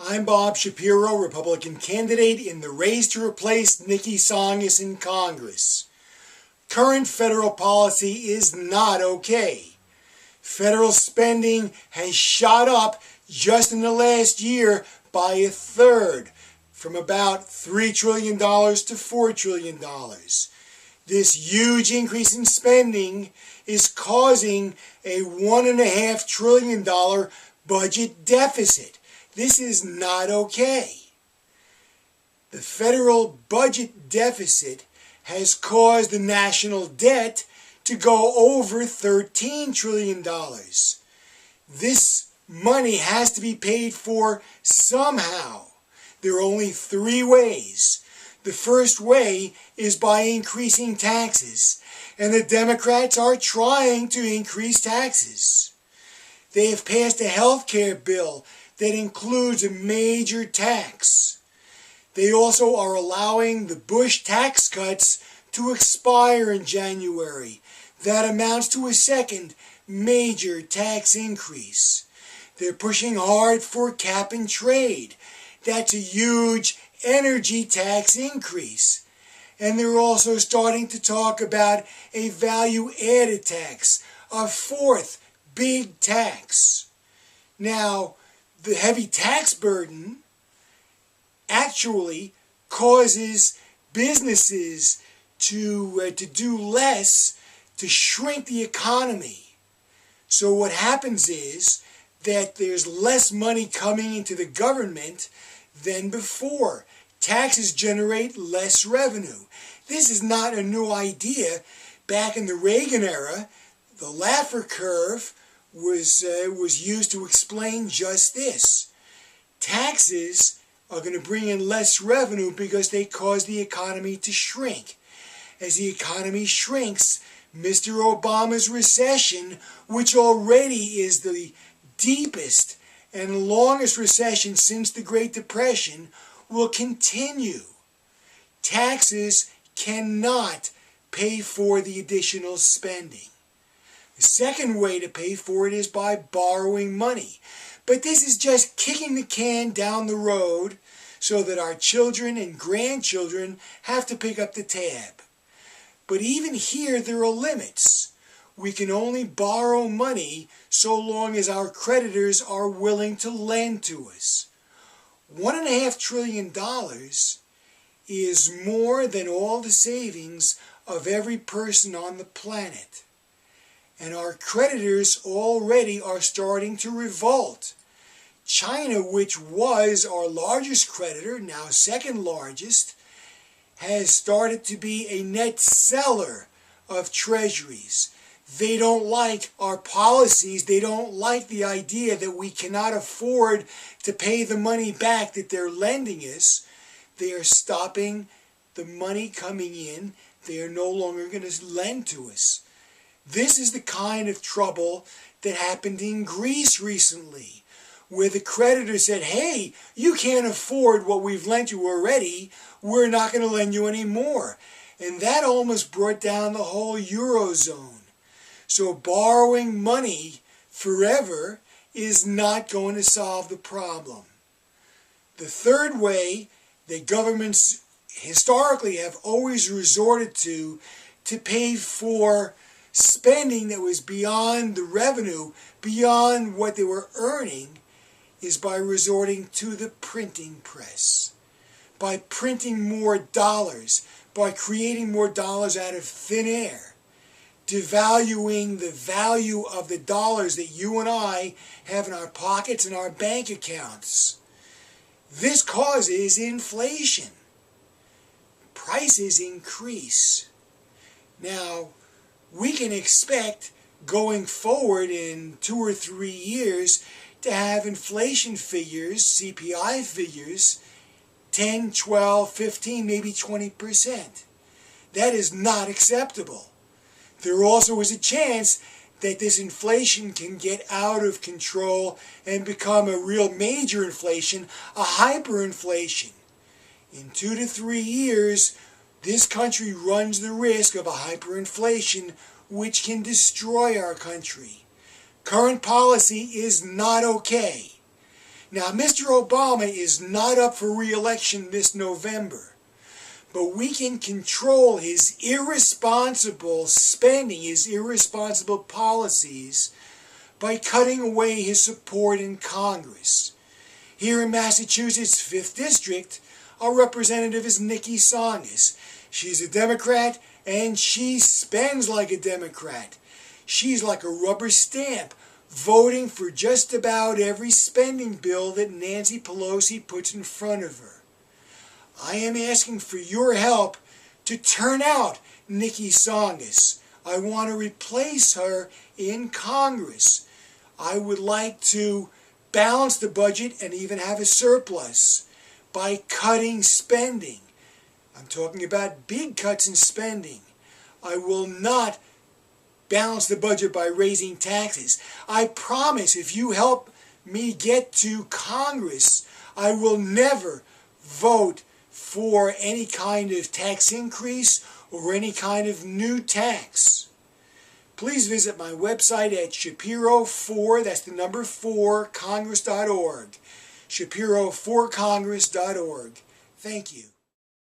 I'm Bob Shapiro, Republican candidate in the race to replace Nikki Tsongas in Congress. Current federal policy is not okay. Federal spending has shot up just in the last year by a third, from about $3 trillion to $4 trillion. This huge increase in spending is causing a $1.5 trillion budget deficit. This is not okay. The federal budget deficit has caused the national debt to go over $13 trillion. This money has to be paid for somehow. There are only three ways. The first way is by increasing taxes, and the Democrats are trying to increase taxes. They have passed a health care bill that includes a major tax. They also are allowing the Bush tax cuts to expire in January. That amounts to a second major tax increase. They're pushing hard for cap and trade. That's a huge energy tax increase. And they're also starting to talk about a value-added tax, a fourth big tax. Now, the heavy tax burden actually causes businesses to do less, to shrink the economy. So what happens is that there's less money coming into the government than before. Taxes generate less revenue. This is not a new idea. Back in the Reagan era, the Laffer curve was used to explain just this. Taxes are going to bring in less revenue because they cause the economy to shrink. As the economy shrinks, Mr. Obama's recession, which already is the deepest and longest recession since the Great Depression, will continue. Taxes cannot pay for the additional spending. The second way to pay for it is by borrowing money. But this is just kicking the can down the road so that our children and grandchildren have to pick up the tab. But even here, there are limits. We can only borrow money so long as our creditors are willing to lend to us. $1.5 trillion is more than all the savings of every person on the planet. And our creditors already are starting to revolt. China, which was our largest creditor, now second largest, has started to be a net seller of treasuries. They don't like our policies. They don't like the idea that we cannot afford to pay the money back that they're lending us. They are stopping the money coming in. They are no longer going to lend to us. This is the kind of trouble that happened in Greece recently, where the creditor said, hey, you can't afford what we've lent you already. We're not going to lend you any more. And that almost brought down the whole Eurozone. So borrowing money forever is not going to solve the problem. The third way that governments historically have always resorted to pay for spending that was beyond the revenue, beyond what they were earning, is by resorting to the printing press. By printing more dollars, by creating more dollars out of thin air, devaluing the value of the dollars that you and I have in our pockets and our bank accounts. This causes inflation. Prices increase. Now, we can expect going forward in 2 or 3 years to have inflation figures, CPI figures, 10, 12, 15, maybe 20%. That is not acceptable. There also is a chance that this inflation can get out of control and become a real major inflation, a hyperinflation. In 2 to 3 years, this country runs the risk of a hyperinflation which can destroy our country. Current policy is not okay. Now, Mr. Obama is not up for re-election this November, but we can control his irresponsible spending, his irresponsible policies, by cutting away his support in Congress. Here in Massachusetts' 5th District, our representative is Nikki Tsongas. She's a Democrat, and she spends like a Democrat. She's like a rubber stamp, voting for just about every spending bill that Nancy Pelosi puts in front of her. I am asking for your help to turn out Nikki Tsongas. I want to replace her in Congress. I would like to balance the budget and even have a surplus by cutting spending. I'm talking about big cuts in spending. I will not balance the budget by raising taxes. I promise if you help me get to Congress, I will never vote for any kind of tax increase or any kind of new tax. Please visit my website at Shapiro4, that's the number 4, Congress.org. Shapiro4Congress.org. Thank you.